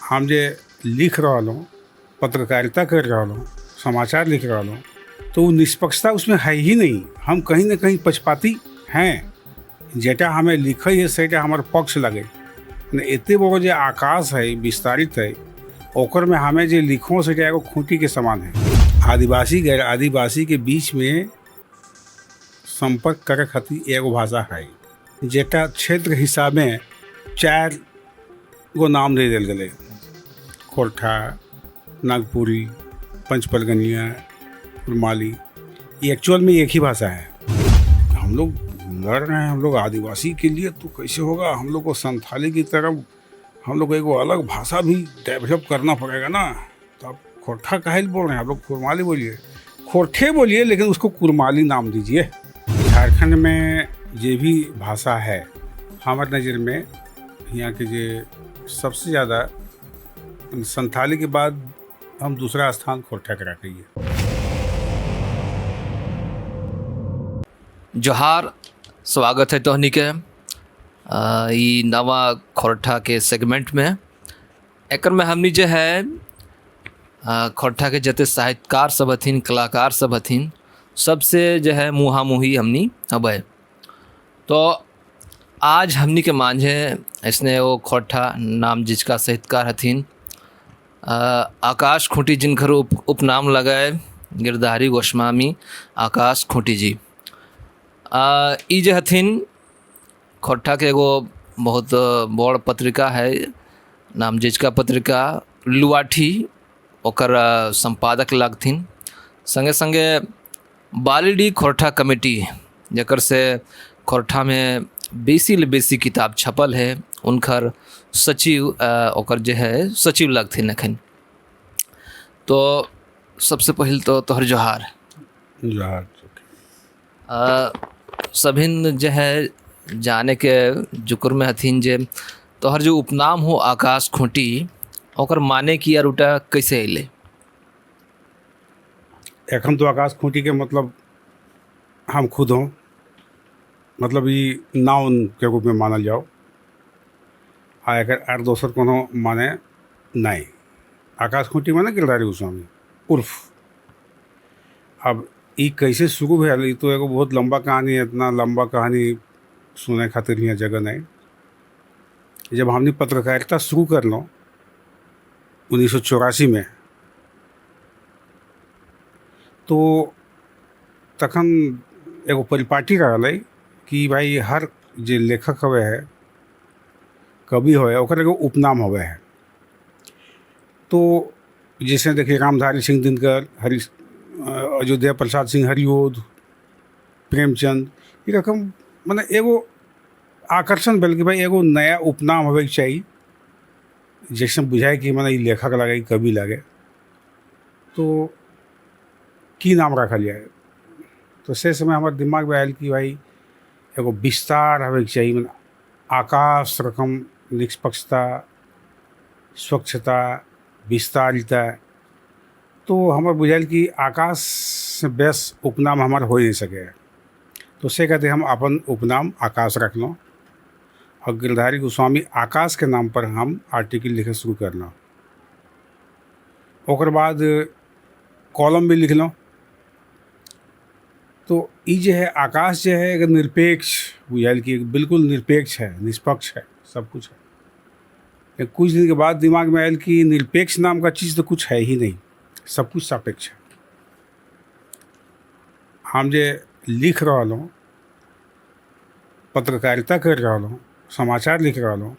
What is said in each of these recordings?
हम जे लिख रहा हूँ, पत्रकारिता कर रहा हूँ, समाचार लिख रहा हूँ, तो वो निष्पक्षता उसमें है ही नहीं। हम कहीं ना कहीं पक्षपाती हैं। जेटा हमें लिखे है सेटा हमार पक्ष लगे। एते बड़ो जो आकाश है विस्तारित है, ओकर में हमें जो लिखो सेटा एगो खूंटी के समान है। आदिवासी गैर आदिवासी के बीच में संपर्क करे खातिर एगो भाषा है, जेटा क्षेत्र हिसाब में 4 गो नाम दे दिल गए: खोरठा, नागपुरी, पंचपलगनिया, कुरमाली। ये एक्चुअल में एक ही भाषा है। हम लोग लड़ रहे हैं, हम लोग आदिवासी के लिए, तो कैसे होगा? हम लोग को संथाली की तरफ हम लोग को एक अलग भाषा भी डेवलप करना पड़ेगा ना। तो आप खोरठा काहे बोल रहे हैं? आप लोग कुरमाली बोलिए, खोरठे बोलिए, लेकिन उसको कुरमाली नाम दीजिए। झारखंड में ये भी भाषा है, हमारे नज़र में यहाँ के जो सबसे ज़्यादा संथाली के बाद हम दूसरा स्थान खोरठा करा के है। जोहार, स्वागत है तोहनी के ई नवा खोरठा के सेगमेंट में। एकर में हमनी जो है खोरठा के जते साहित्यकार सब हथिन, कलाकार सब हथिन, सबसे जो है मुहा मुही हमनी हबै। तो आज हमनी के मांझे इसने वो खोरठा नाम जिसका साहित्यकार हथिन आकाश खूंटी, जिनकर उपनाम लगाए गिरधारी गोस्वामी आकाश खूंटी जी। ई जे हथिन खोरठा के एगो बहुत बड़ पत्रिका है, नाम जिसका पत्रिका लुआठी, ओकर संपादक लगथिन। संगे संगे बालीडी खोरठा कमेटी, जकर से खोरठा में बेसी किताब छपल है, उनकर सचिव ओकर जे है सचिव लगथिन एखन। तो सबसे पहले तो तोहर जोहार। जोहार। सभिन जो है जाने के जुक्र में हथिन जे तोहर जो उपनाम हो आकाश खूंटी, ओकर माने की यार उटा कैसे अइले? एखन तो आकाश खूंटी के मतलब हम खुद हों, मतलब ये नाउन के रूप में मानल जाओ, आ एकर आर दोसर कोनो माने नहीं। आकाश खूंटी माने गिरधारी गोस्वामी उर्फ। अब ये कैसे शुरू भैल, ये तो एगो बहुत लंबा कहानी है। इतना लंबा कहानी सुने खातिर यहाँ जगह नहीं। जब हमने पत्रकारिता शुरू कर लो 1984 में, तो तखन एगो परिपाटी रहल है कि भाई हर जे लेखक हवे है, कवि हवे, ओकर एगो उपनाम हवे है। तो जैसे देखिए रामधारी सिंह दिनकर, अयोध्या प्रसाद सिंह हरिओद, प्रेमचंद, ये रकम माने एगो आकर्षण भेल कि भाई एगो नया उपनाम होवे के चाहिए, जैसे बुझाए कि माने लेखक लगे, कवि लगे, तो की नाम रखल जाए। तो से समय हमारे दिमाग में आयल कि भाई एगो विस्तार होवे के चाहिए, माने आकाश रकम निष्पक्षता, स्वच्छता, विस्तारिता। तो हमारे बुझाइल कि आकाश से बेस उपनाम हमार हो नहीं सके। तो से कहते हम अपन उपनाम आकाश रखना, और गिरधारी गोस्वामी आकाश के नाम पर हम आर्टिकल लिखे शुरू करना। ओकर बाद कॉलम भी लिख लो। तो ये जो है आकाश जो है, अगर निरपेक्ष बुझाइल कि बिल्कुल निरपेक्ष है, निष्पक्ष है, सब कुछ है। कुछ दिन के बाद दिमाग में आयल कि निरपेक्ष नाम का चीज़ तो कुछ है ही नहीं, सब कुछ सापेक्ष है। हम जे लिख रहा हूँ, पत्रकारिता कर रहा हूँ, समाचार लिख रहा हूँ,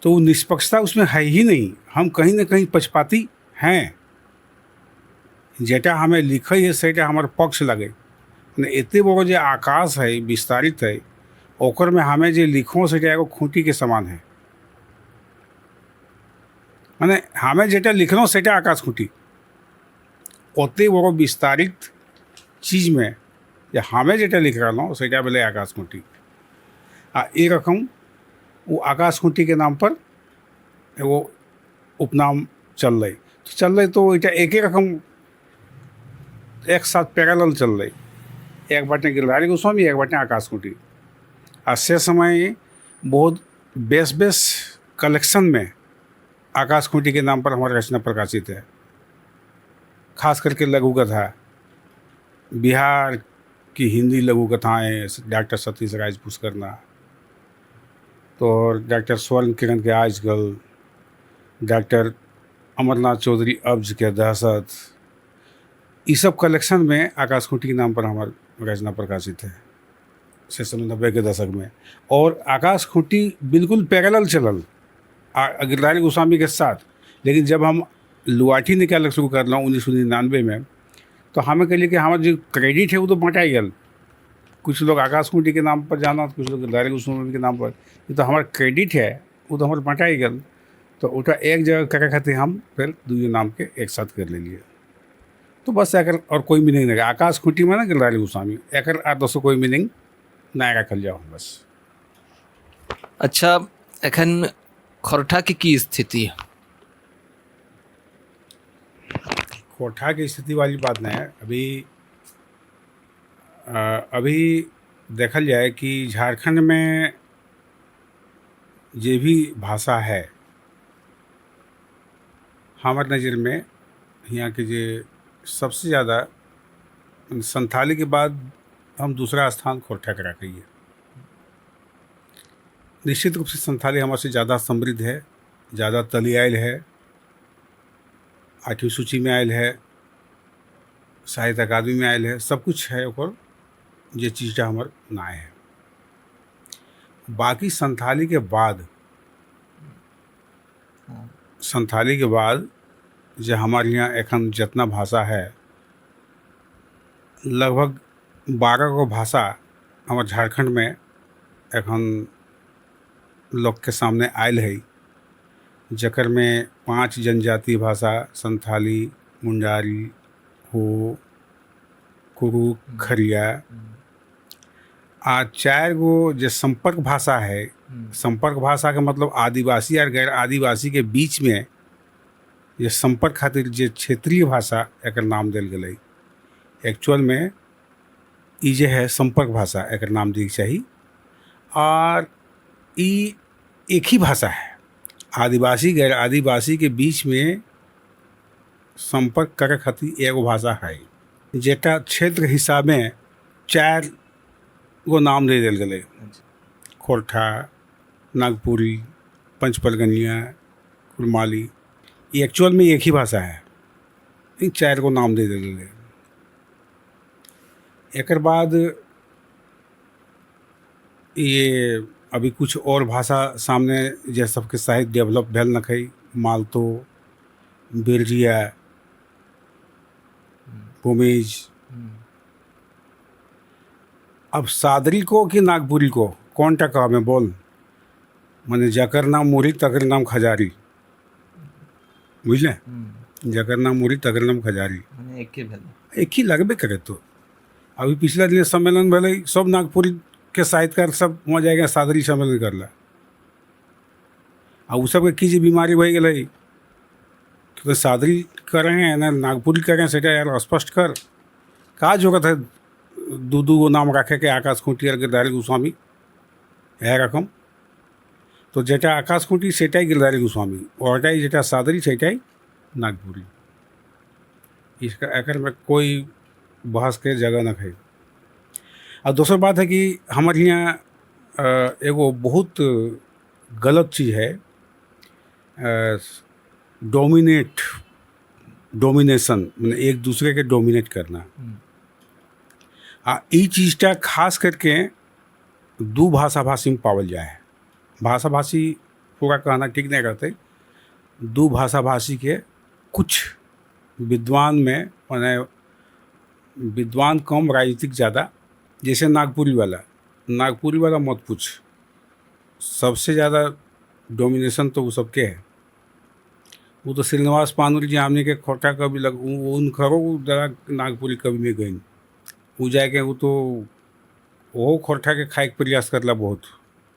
तो वो निष्पक्षता उसमें है ही नहीं। हम कहीं ना कहीं पक्षपाती हैं। जेटा हमें लिखे है सेटा हमार पक्ष लगे। एते बड़ो जो आकाश है विस्तारित है, ओकर में हमें जो लिखो सेटा एगो खूंटी के समान है। माने हमें जेटा लिखना सेटा आकाश खूंटी, ओते बड़ो विस्तारित चीज़ में या हमें जेटा लिख रहा हूँ सेटा बोले आकाश खूंटी। आ एक रकम वो आकाश खूंटी के नाम पर एगो उपनाम चल रही, तो इटा एक ही रकम एक साथ पैरेलल चल रही। एक बाटे गिरधारी गोस्वामी, एक बाटे आकाश खूंटी। आ से समय बहुत बेस कलेक्शन में आकाश खूंटी के नाम पर हमारी रचना प्रकाशित है, खास करके लघु कथा। बिहार की हिंदी लघु कथाएँ डॉक्टर सतीश राज पुष्करना, तो और डॉक्टर स्वर्ण किरण के आजकल, डॉक्टर अमरनाथ चौधरी अब्ज के दहशत, इस सब कलेक्शन में आकाश खूंटी के नाम पर हमारी रचना प्रकाशित है 1990 के दशक में। और आकाश खूंटी बिल्कुल पैरेलल चलल गिरधारी गोस्वामी के साथ। लेकिन जब हम लुआठी निकालना शुरू कर 1999 में, तो हमें कहलिए कि हमारा जो क्रेडिट है वो तो बँटाई गल। कुछ लोग आकाश खूंटी के नाम पर जाना, कुछ लोग गिरधारी गोस्वामी के नाम पर। ये तो हमारा क्रेडिट है वो तो हमारे बँटाई गल। तो उठा एक जगह करे खातिर हम फिर दूसरे नाम के एक साथ कर ले लिए। तो बस एकर और कोई मीनिंग नहीं। आकाश खूंटी में ना गिरधारी गोस्वामी, एकर आ दोस्तों कोई मीनिंग ना रखल जाओ बस। अच्छा, एखन खोरठा की स्थिति है? खोरठा की स्थिति वाली बात नहीं है। अभी देखल जाए कि झारखंड में जे भी भाषा है, हमारे नज़र में यहाँ के जे सबसे ज़्यादा संथाली के बाद हम दूसरा स्थान खोरठा का रखी है। निश्चित रूप से संथाली हमारे से ज़्यादा समृद्ध है, ज़्यादा तली आयल है, 8वीं सूची में आयल है, साहित्य अकादमी में आयल है, सब कुछ है। और ये चीज़ हमार ना है। बाकी संथाली के बाद जो हमारे यहाँ एखन जितना भाषा है, लगभग 12 गो भाषा हमारे झारखंड में एखन लोग के सामने आयल है, जकर में 5 जनजातीय भाषा संथाली, मुंडारी, हो, कुरुक, खरिया, आ 4 गो जो संपर्क भाषा है। संपर्क भाषा का मतलब आदिवासी और गैर आदिवासी के बीच में ये संपर्क खातिर जो क्षेत्रीय भाषा एक नाम दिल गई। एक्चुअल में ई जे है संपर्क भाषा एक नाम दी चाहिए। और ई एक ही भाषा है, आदिवासी गैर आदिवासी के बीच में संपर्क करे खातिर एगो भाषा है, जेटा क्षेत्र हिसाब में 4 गो नाम दे दिल गए। खोरठा, नागपुरी, पंचपलगनिया, कुरमाली। ये एक्चुअल में एक ही भाषा है, इन 4 गो नाम दे दिल गए। एक बाद ये अभी कुछ और भाषा सामने जे सबके साहित्य डेवलप भेल न है। मालतो, बिरजिया, भूमिज। अब सादरी को कि नागपुरी को कौन टा कहा में बोल, माने जकर नाम मुरी तकर नाम खजारी, बुझले? जकर नाम मुरी तकर नाम खजारी, एक ही लगबे करे। तो अभी पिछला दिन सम्मेलन भले सब नागपुरी के साहित्यकार सब वहाँ जाएगा सादरी सम्मेलन करला। आ उ सबके की जे बीमारी भई गई, तो सादरी करें हैं ना नागपुरी करें, सेटा यार स्पष्ट कर। का जरूरत है दू गो नाम रखे के आकाश खूंटी और गिरधारी गोस्वामी है रकम? तो जेटा आकाश खूंटी सेटाई गिरधारी गोस्वामी, और जेटा सादरी सेटाई नागपुरी। इसका एकर में कोई बहस के जगह न है। और दूसरी बात है कि हमारे यहाँ एगो बहुत गलत चीज़ है, डोमिनेशन, मतलब एक दूसरे के डोमिनेट करना। ई चीज़टा खास करके 2 भाषा भाषी में पावल जाए। भाषा भाषी पूरा कहना ठीक नहीं रहते। 2 भाषा भाषी के कुछ विद्वान में, माने विद्वान कम, राजनीतिक ज़्यादा। जैसे नागपुरी वाला मत पूछ, सबसे ज़्यादा डोमिनेशन तो वो सबके है। वो तो श्रीनिवास पानुरी जी हमने के खोटा कवि लग, उनखरो जरा नागपुरी कवि में गई। वो जाके वो तो वो खोटा के खाए के प्रयास करला बहुत।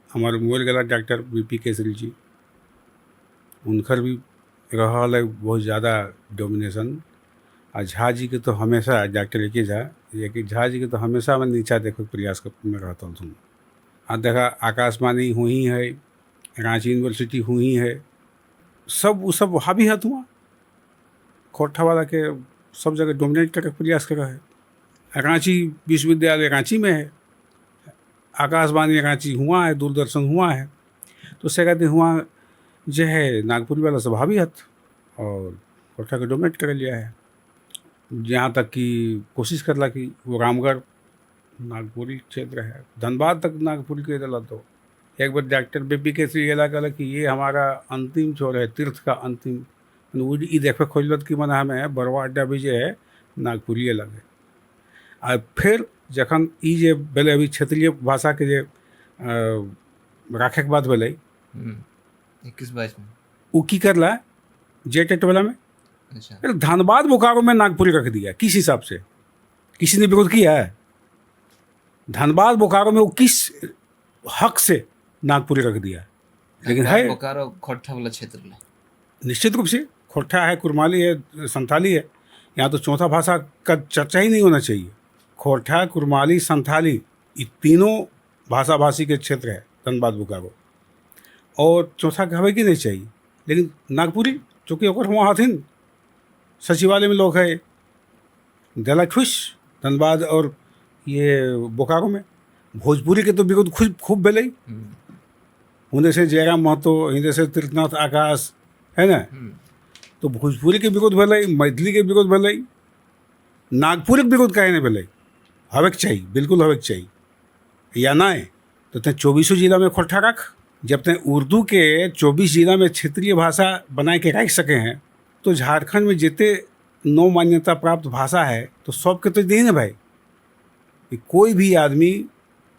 हमारे मोल गला डॉक्टर बीपी केसरी जी, उनकर भी रहा है बहुत ज़्यादा डोमिनेशन। और झा जी के तो हमेशा, डॉक्टर एके झा, ये झा जी के तो हमेशा मैं नीचा देखो प्रयास में रहता हूँ। तुम देखा आकाशवाणी हुई है, रांची यूनिवर्सिटी हुई है, सब वो सब हावी हाथ हुआ, खोरठा वाला के सब जगह डोमिनेट करके प्रयास कर रहा है। रांची विश्वविद्यालय रांची में है, आकाशवाणी रांची हुआ है, दूरदर्शन हुआ है, तो उससे कहते हुआ जो है नागपुरी वाला सब हावी हाथ और खोरठा के डोमिनेट कर लिया है। जहाँ तक कि कोशिश करला कि वो रामगढ़ नागपुरी क्षेत्र है, धनबाद तक नागपुरी के दिला। तो एक बार डॉक्टर बेबी के श्री गेला कहला कि ये हमारा अंतिम छोर है, तीर्थ का अंतिम ई देखे खोजलत कि मना हमें बरवा अड्डा भी जो है नागपुरिये लगे। आ फिर जखन ई जे भेलै अभी क्षेत्रीय भाषा के जे राखे के बात भेलै 21-22 में। वो की करला जे टेट वाला में, अच्छा। फिर धनबाद बोकारो में नागपुरी रख दिया। किस हिसाब से? किसी ने विरोध किया है? धनबाद बोकारो में वो किस हक से नागपुरी रख दिया? लेकिन है बोकारो खोरठा वाला क्षेत्र में निश्चित रूप से खोरठा है, कुरमाली है, संथाली है। यहाँ तो चौथा भाषा का चर्चा ही नहीं होना चाहिए। खोरठा, कुरमाली, संथाली ये तीनों भाषा भाषी के क्षेत्र है धनबाद बोकारो, और चौथा कहवे की नहीं चाहिए। लेकिन नागपुरी चूँकि ओकर वहाँ हथिन, सचिवालय में लोग है, दिला खुश धनबाद और ये बोकारो में। भोजपुरी के तो विरोध खूब भेलै, उन्हें से जयराम महतो, हिंदे से तीर्थनाथ आकाश है ना, तो भोजपुरी के विरोध भेलै, मैथिली के विरोध भेलै, नागपुरी के विरोध काहे नहीं भेलै? हवेक चाहिए, बिल्कुल हवेक चाहिए, या ना है तो तय 24 जिला में खोरठा रख। जब तक उर्दू के 24 जिला में क्षेत्रीय भाषा बना के रख सके हैं, तो झारखंड में जितने 9 मान्यता प्राप्त भाषा है तो सबके तो देन है भाई कि कोई भी आदमी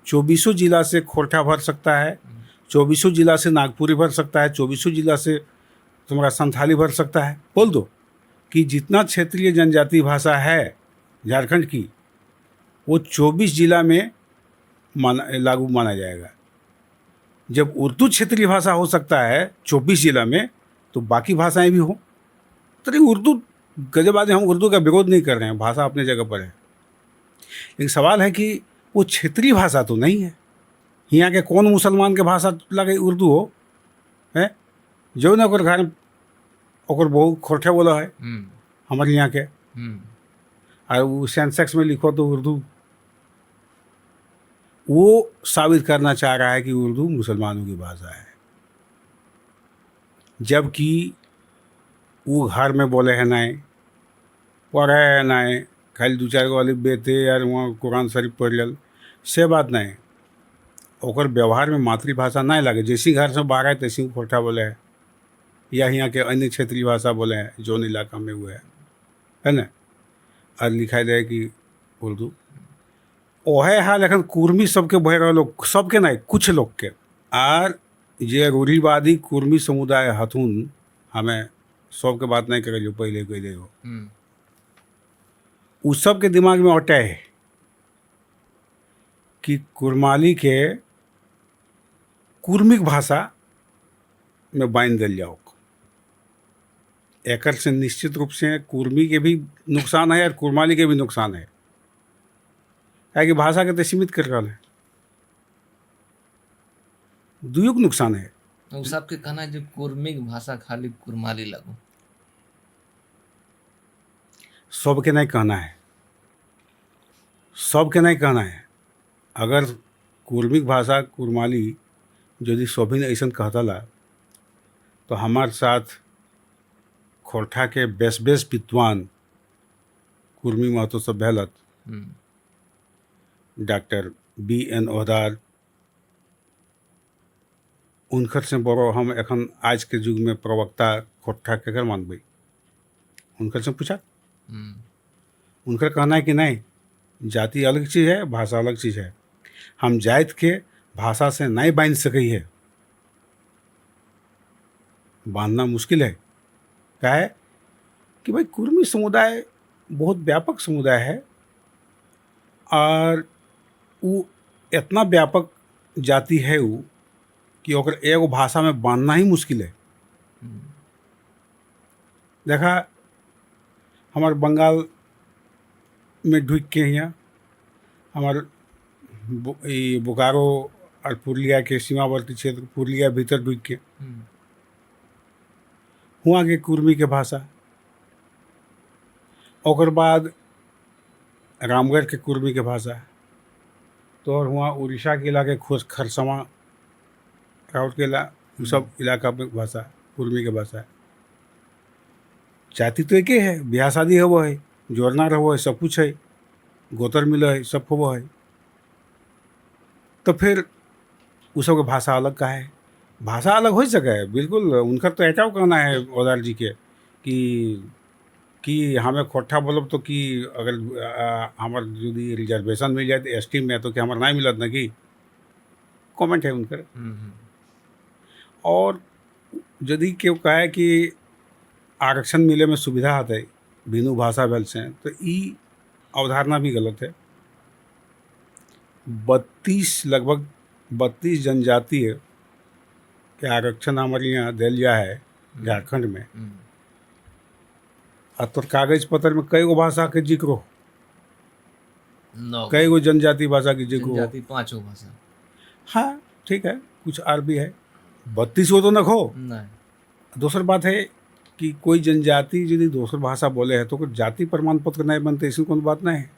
24 जिला से खोरठा भर सकता है, 24 जिला से नागपुरी भर सकता है, 24 जिला से तुम्हारा संथाली भर सकता है। बोल दो कि जितना क्षेत्रीय जनजातीय भाषा है झारखंड की, वो 24 जिला में लागू माना जाएगा। जब उर्दू क्षेत्रीय भाषा हो सकता है 24 जिला में, तो बाकी भाषाएं भी हो। तो उर्दू गजबाजी, हम उर्दू का विरोध नहीं कर रहे हैं, भाषा अपनी जगह पर है। एक सवाल है कि वो क्षेत्रीय भाषा तो नहीं है। यहाँ के कौन मुसलमान के भाषा लगे उर्दू हो है, जो ना ओकर घर ओकर बहु खोरठे बोला है हमारे यहाँ के, और वो सेंसेक्स में लिखो तो उर्दू। वो साबित करना चाह रहा है कि उर्दू मुसलमानों की भाषा है, जबकि वो घर में बोले हैं नहीं, पढ़े है नहीं, खाली 2-4 गो वाली बेते यार वहाँ कुरान शरीफ पढ़ लेल, से बात नहीं। ओकर व्यवहार में मातृभाषा नहीं लगे, जैसी घर से बाहर है तैसी खोरठा बोले है, या यहाँ के अन्य क्षेत्रीय भाषा बोले हैं जोन इलाका में हुए है ना, और लिखाई दे कि उर्दू। ओहे हाल एखन कुर्मी सबके भय रहा लोग, सबके नहीं कुछ लोग के, आर जे रूढ़िवादी कुर्मी समुदाय हथुन, हमें सबके बात नहीं करे जो पहले कह दे हो, उस सब के दिमाग में अटे है कि कुरमाली के कुर्मिक भाषा में बांध दिल जाओ। एकर से निश्चित रूप से कुर्मी के भी नुकसान है और कुरमाली के भी नुकसान है, कि भाषा के तो सीमित कर रहा है, दुयुक नुकसान है। तो सबके कहना है जो कुर्मिक भाषा खाली कुरमाली लागू, सबके नहीं कहना है, सबके नहीं कहना है। अगर कुर्मिक भाषा कुरमाली यदि सभी ऐसा कहता ला, तो हमारे साथ खोरठा के बेस विद्वान कुर्मी महतो सब भेलत, डॉक्टर BN ओहदार, उनकर से बड़ो हम एखन आज के युग में प्रवक्ता खोरठा केकर मानबे, उनकर से पूछा। उनका कहना है कि नहीं, जाति अलग चीज़ है, भाषा अलग चीज़ है, हम जाति के भाषा से नहीं बांध सके है, बांधना मुश्किल है। क्या है कि भाई कुर्मी समुदाय बहुत व्यापक समुदाय है, और वो इतना व्यापक जाति है वो कि ओकर एगो भाषा में बांधना ही मुश्किल है। देखा हमारे बंगाल में ढुक के यहाँ हमारे बोकारो और पुरुलिया के सीमावर्ती क्षेत्र, पुरुलिया भीतर ढुक के हुआ के कुर्मी के भाषा, ओकर बाद रामगढ़ के कुर्मी के भाषा, तो और हुआ उड़ीसा के इलाके खरसवा राउरकेला, उ सब इलाका में भाषा कुर्मी के भाषा। जाति तो एके है, ब्याह शादी हो है, जोड़ना रहो है, सब कुछ है, गोतर मिल है, सब हो है। तो फिर उ सब के भाषा अलग का है, भाषा अलग हो सके है बिल्कुल। उनका तो ऐसा कहना है ओदार जी के कि हमें खोट्ठा बोलब तो कि अगर हमार यदि रिजर्वेशन मिल जाए एसटी में तो कि हमार नहीं मिलत ना कि कमेंट है उनकर। और यदि केहू कहे कि आरक्षण मिले में सुविधा है बिनु भाषा भेल से, तो ई अवधारणा भी गलत है। लगभग 32 जनजातीय के आरक्षण हमारे यहाँ दिल जा है झारखंड में, और तो कागज पत्र में कई गो भाषा के जिक्र हो, कई गो जनजाति भाषा की जिक्र हो, 5 भाषा। हाँ ठीक है, कुछ और भी है, 32 गो तो न हो। दूसरी बात है कि कोई जनजाति यदि दूसर भाषा बोले है तो कोई जाति प्रमाण पत्र नहीं बनते, ऐसी कोई बात नहीं है।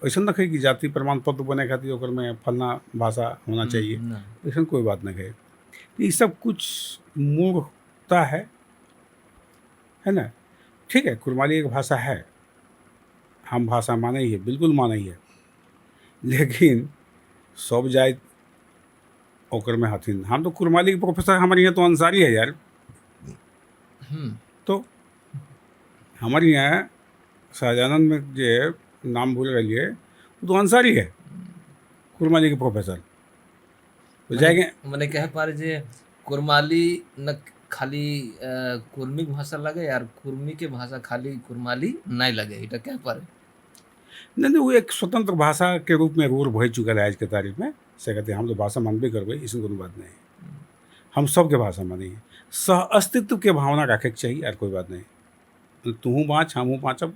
ऐसा न है कि जाति प्रमाण पत्र बने खातिर ओकर में फलना भाषा होना चाहिए, ऐसा कोई बात नहीं है। ये सब कुछ मूर्खता है ना। ठीक है, कुरमाली एक भाषा है, हम भाषा माने ही है, बिल्कुल माने ही है, लेकिन सब जाति ओकर में हथिन। हम तो कुरमाली के प्रोफेसर हमारे यहाँ तो अंसारी है यार। तो हमारे यहाँ शाहजहानंद में जो नाम भूल रही है वो तो अंसारी है, कुरमाली के प्रोफेसर। तो जाएंगे मैंने कह पा रहे जे कुरमाली न खाली कुर्मी भाषा लगे यार, कुर्मी के भाषा खाली कुरमाली नहीं लगे, इटा कह पा रहे। नहीं, वो एक स्वतंत्र भाषा के रूप में रूढ़ भय चुका है आज के तारीख में। से कहते हम तो भाषा मानबे करबे, इसमें कोई बात नहीं है। हम सबके भाषा मानी है, सह अस्तित्व के भावना रखे के चाहिए यार, कोई बात नहीं। तू बाँच हमहूँ बाँचब,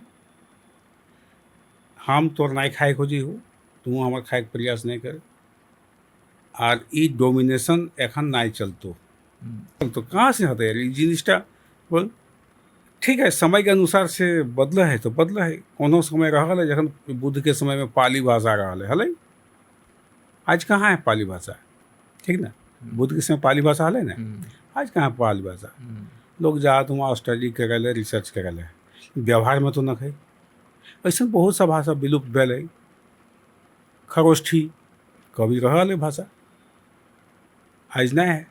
हम तोर नहीं खाए खोजी हो, तू हमार खाए के प्रयास नहीं कर। और ई डोमिनेशन एखन नहीं चलतो, तो कहाँ से होता है जिनिसटा बोल। ठीक है, समय के अनुसार से बदला है तो बदला है। कोनो समय रहा है जखन बुद्ध के समय में पाली भाषा रहा है, आज कहाँ है पाली भाषा, ठीक ना। बुद्ध के समय पाली भाषा है ना, आज कहाँ पाली भाषा। लोग जात वहाँ स्टडी करे, रिसर्च करे, व्यवहार में तो न है। ऐसा बहुत सा भाषा विलुप्त भेल है। खरोष्ठी कभी रहा है भाषा, आज नहीं है।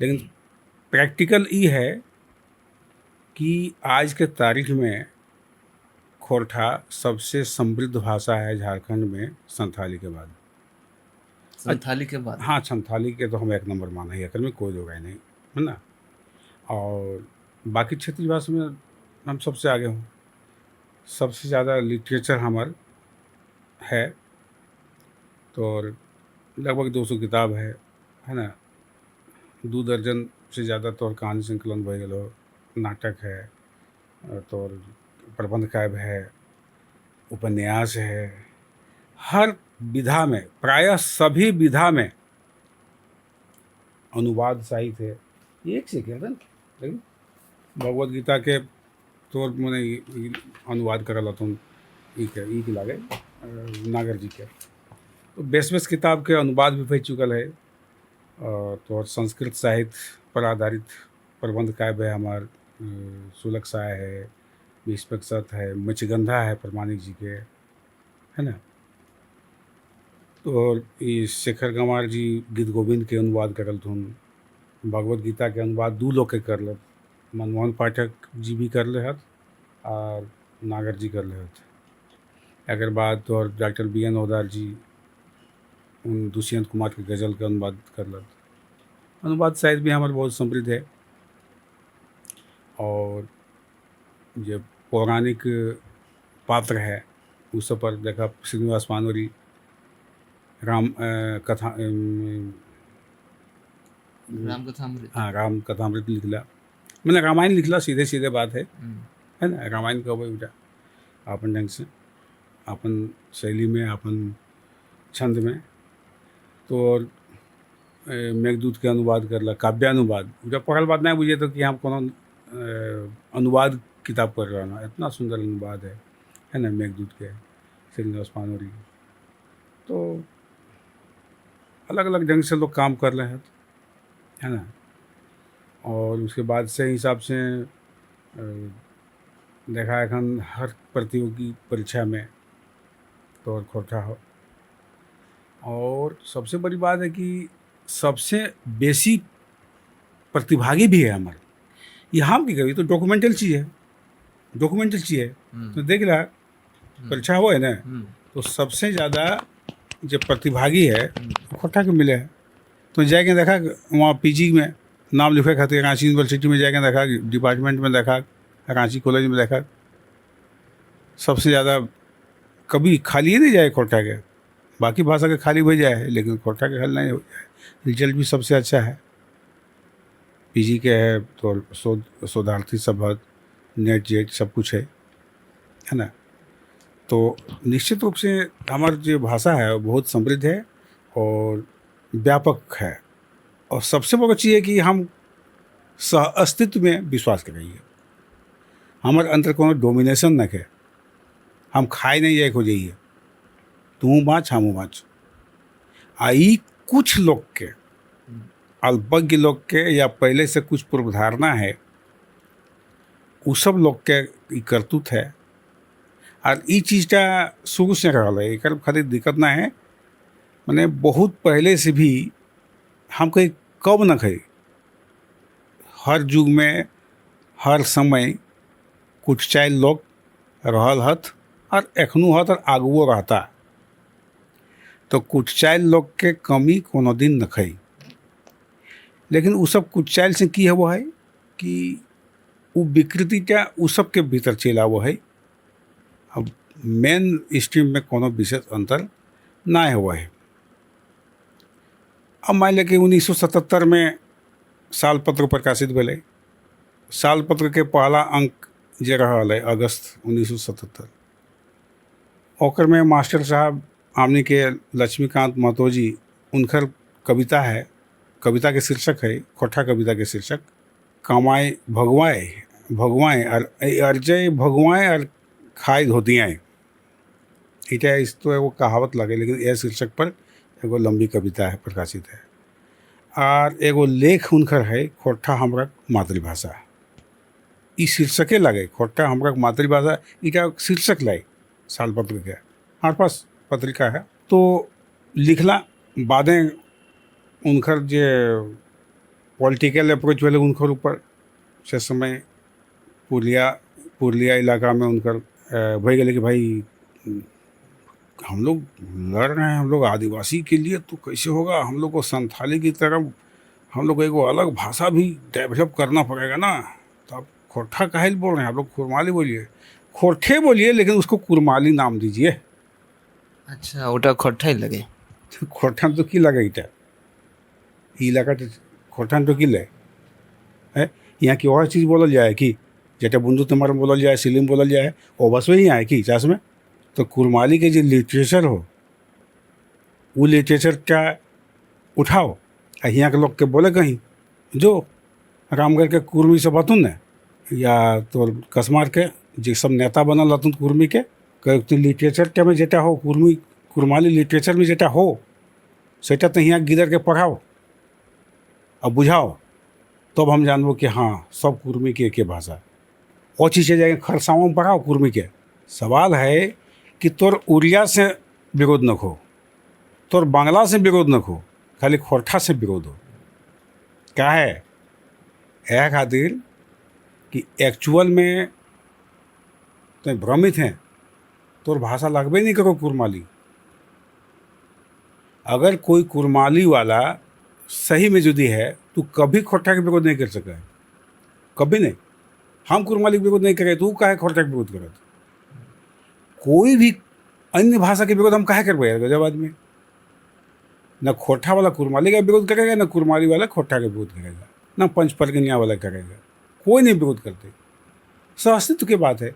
लेकिन प्रैक्टिकल ये है कि आज के तारीख में खोरठा सबसे समृद्ध भाषा है झारखंड में, संथाली के बाद। संथाली के बाद? हाँ, संथाली के तो हम एक नंबर माना ही है, में कोई दो नहीं है ना। और बाकी क्षेत्रीय भाषा में हम सबसे आगे हूँ, सबसे ज़्यादा लिटरेचर हमार है। तो लगभग 200 किताब है ना, 2 दर्जन से ज़्यादा तौर कहानी संकलन भय गलो, नाटक है, तो प्रबंध काव्य है, उपन्यास है। हर विधा में, प्रायः सभी विधा में अनुवाद साहित्य है। एक सेकेंड, लेकिन भगवद गीता के तौर मैंने अनुवाद करल तुम ई के लागे नागर जी के, तो बेस किताब के अनुवाद भी भय चुकल है। तो संस्कृत साहित्य पर आधारित प्रबंध काव्य है हमार, सुलग साय है, 20% है, मचगंधा है प्रमाणिक जी के, है ना। तो ये शेखर गंवार जी गीत गोविंद के अनुवाद करल थुन, भगवद गीता के अनुवाद 2 लोग के करल, मनमोहन पाठक जी भी कर ले हत और नागर जी कर ले हत। एक बाद तो डॉक्टर BN ओदार जी उन दुष्यंत कुमार के गज़ल के अनुवाद करल। अनुवाद साहित्य भी हमारे बहुत समृद्ध है। और जो पौराणिक पात्र है उस पर देखा श्रीनिवास मानवरी राम कथामृत लिखला, मैंने रामायण लिखला, सीधे सीधे बात है ना। रामायण का वही बेटा अपन ढंग से, अपन शैली में, अपन छंद में। तो मेघदूत के अनुवाद करला, काव्यानुवाद जब पढ़ल बात नहीं बुझे तो कि हम कोनो अनुवाद किताब पढ़ रहा ना, इतना सुंदर अनुवाद है ना मेघदूत के श्रीनिवास पानोरी। तो अलग अलग ढंग से लोग काम कर रहे हैं, है ना। और उसके बाद से हिसाब से देखा एखन हर प्रतियोगी परीक्षा में तो खोटा हो। और सबसे बड़ी बात है कि सबसे बेसी प्रतिभागी भी है हमारे। ये हम की कभी तो डॉक्यूमेंटल चीज़ है, डॉक्यूमेंटल चीज़ है। तो देख रहा परीक्षा हुआ है ना, तो सबसे ज़्यादा जो प्रतिभागी है खोटा के मिले हैं। तो जाके देखा वहाँ पीजी में नाम लिखे खातिर रांची यूनिवर्सिटी में जाके देखा, डिपार्टमेंट में देखा, रांची कॉलेज में देखा, सबसे ज़्यादा कभी खाली ही नहीं जाए खोटा के। बाकी भाषा के खाली हो जाए लेकिन खोटा के खाली नहीं हो जाए। रिजल्ट भी सबसे अच्छा है, पीजी के है तो शोधार्थी सब नेट जेट सब कुछ है ना। तो निश्चित रूप से हमारी जो भाषा है वो बहुत समृद्ध है और व्यापक है। और सबसे बड़ी चीज़ है कि हम सह अस्तित्व में विश्वास करेंगे, हमारे अंदर कोनो डोमिनेशन न है। हम खाए नहीं जाए खोजिए, तू माछ हमू माछ। आई कुछ लोग के, अल्पज्ञ लोग के या पहले से कुछ पूर्वधारणा है, वो सब लोग के ई करतूत है। और ई चीज़टा शुरू से रहा है, एक खातिर दिक्कत ना है। मैंने बहुत पहले से भी हम कहीं कब न कही, हर युग में हर समय कुछ चाहे लोग रहल हथ और एखनू हथ और आगुओ रहता। तो कुछ चाइल लोग के कमी कोनो दिन न खई। लेकिन उ सब कुछ चाइल से की हवो है कि वो विकृतिटा उ सब के भीतर चल आवो है। अब मेन स्ट्रीम में कोनो विशेष अंतर ना हुआ है। अब मान लें कि 1977 में साल पत्र प्रकाशित भेलै। साल पत्र के पहला अंक जे रहल है अगस्त 1977, ओकर में मास्टर साहब हमनी के लक्ष्मीकांत महतो जी, उनकर कविता है, कविता के शीर्षक है, खोटा कविता के शीर्षक कमाए भगवाए भगवाए और अर्जय भगवाए और खाए धोतियाँ। इटा इस तो एगो कहावत लगे, लेकिन यह शीर्षक पर एगो लंबी कविता है प्रकाशित है। और एगो लेख उनकर है खोटा हमरा मातृभाषा। ई शीर्षके लगे खोटा हमरा मातृभाषा, इटा शीर्षक लाए साल पत्र के हमारे पास पत्रिका है। तो लिखला बादें उनकर जे पॉलिटिकल अप्रोच वाले उनकर ऊपर से समय पुरलिया इलाका में उनकर भय गए कि भाई हम लोग लड़ रहे हैं, हम लोग आदिवासी के लिए, तो कैसे होगा, हम लोग को संथाली की तरफ हम लोग को एगो अलग भाषा भी डेवलप करना पड़ेगा ना। तो आप खोटा काहे बोल रहे हैं, आप लोग कुरमाली बोलिए, खोटे बोलिए, लेकिन उसको कुरमाली नाम दीजिए। अच्छा, ओटा खोटा ही लगे। खोटान तो की लगे इटा इलाका खोटान तो की ले है। यहाँ की और चीज़ बोलल जाए कि जेटा बुंदू तुम्हारा बोलल जाए, सिलिम बोलल जाए, वो बस वही आए कि चास में। तो कुरमाली के जो लिटरेचर हो, वो लिटरेचर क्या उठाओ और यहाँ के लोग के बोले कहीं जो रामगढ़ के कुर्मी से बतून ने, या तो कसमार के जो सब नेता बनल हतुन कुर्मी के, तो लिटरेचर के में जेटा हो कुरमाली लिटरेचर में जेटा हो सेटा तो यहाँ गिदर के पढ़ाओ और बुझाओ, तब हम जानबो कि हाँ सब कुर्मी के एक भाषा। और चीज़ जाएंगे खरसाओं में पढ़ाओ कुर्मी के। सवाल है कि तोर उड़िया से विरोध न हो, तोर बांग्ला से विरोध न हो, खाली खोरठा से विरोध हो। क्या है यह खातिर कि एक्चुअल में तो भ्रमित हैं, तोर भाषा लगबे नहीं करो कुरमाली। अगर कोई कुरमाली वाला सही में जुदी है तो कभी खोटा के विरोध नहीं कर सका है, कभी नहीं। हम कुरमाली के विरोध नहीं करे तो काहे खोटा के विरोध करत। कोई भी अन्य भाषा के विरोध हम काहे करबे गजबाद में। न खोटा वाला कुरमाली का विरोध करेगा, न कुरमाली वाला खोटा का विरोध करेगा, न पंच परगनिया वाला करेगा, कोई नहीं विरोध करते। सह अस्तित्व की बात है।